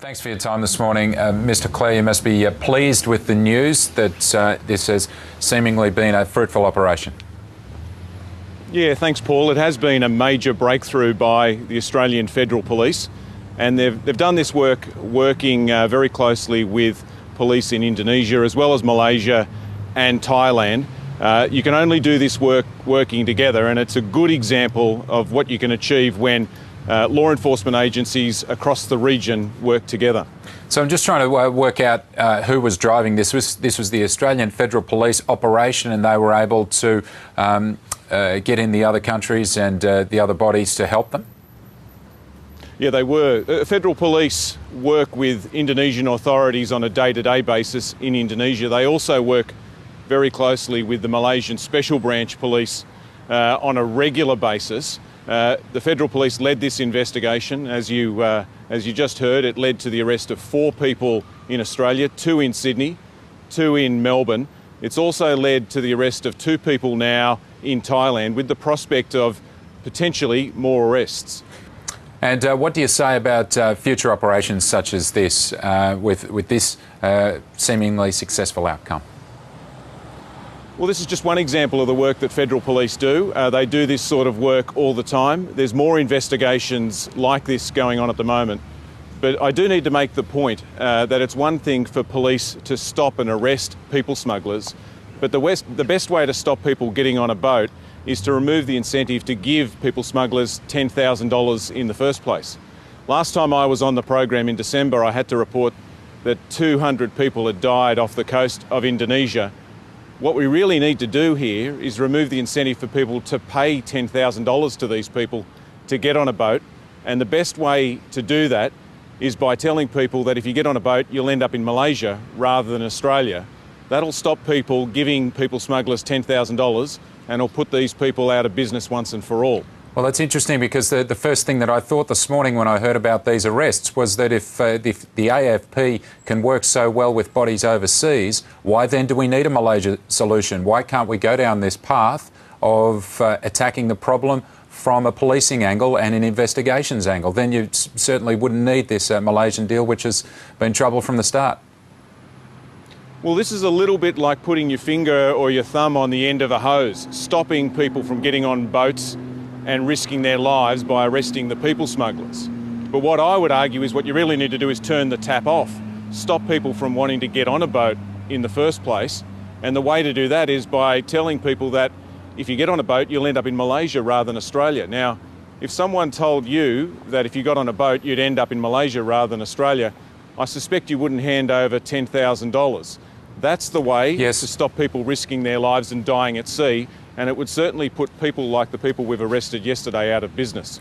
Thanks for your time this morning. Mr. Clare, you must be pleased with the news that this has seemingly been a fruitful operation. Yeah, thanks, Paul. It has been a major breakthrough by the Australian Federal Police, and they've done this work working very closely with police in Indonesia as well as Malaysia and Thailand. You can only do this work working together, and it's a good example of what you can achieve when law enforcement agencies across the region work together. So I'm just trying to work out who was driving this. This was the Australian Federal Police operation, and they were able to get in the other countries and the other bodies to help them? Yeah, they were. Federal Police work with Indonesian authorities on a day-to-day basis in Indonesia. They also work very closely with the Malaysian Special Branch Police on a regular basis. The Federal Police led this investigation. As you just heard, it led to the arrest of 4 people in Australia, 2 in Sydney, 2 in Melbourne. It's also led to the arrest of 2 people now in Thailand, with the prospect of potentially more arrests. And what do you say about future operations such as this, with this seemingly successful outcome? Well, this is just one example of the work that Federal Police do. They do this sort of work all the time. There's more investigations like this going on at the moment. But I do need to make the point that it's one thing for police to stop and arrest people smugglers, but the best way to stop people getting on a boat is to remove the incentive to give people smugglers $10,000 in the first place. Last time I was on the program in December, I had to report that 200 people had died off the coast of Indonesia. What we really need to do here is remove the incentive for people to pay $10,000 to these people to get on a boat. And the best way to do that is by telling people that if you get on a boat, you'll end up in Malaysia rather than Australia. That'll stop people giving people smugglers $10,000 and it'll put these people out of business once and for all. Well, that's interesting, because the first thing that I thought this morning when I heard about these arrests was that if the AFP can work so well with bodies overseas, why then do we need a Malaysia solution? Why can't we go down this path of attacking the problem from a policing angle and an investigations angle? Then you certainly wouldn't need this Malaysian deal, which has been trouble from the start. Well, this is a little bit like putting your finger or your thumb on the end of a hose, stopping people from getting on boats and risking their lives by arresting the people smugglers. But what I would argue is what you really need to do is turn the tap off, stop people from wanting to get on a boat in the first place. And the way to do that is by telling people that if you get on a boat, you'll end up in Malaysia rather than Australia. Now, if someone told you that if you got on a boat, you'd end up in Malaysia rather than Australia, I suspect you wouldn't hand over $10,000. That's the way to stop people risking their lives and dying at sea, and it would certainly put people like the people we've arrested yesterday out of business.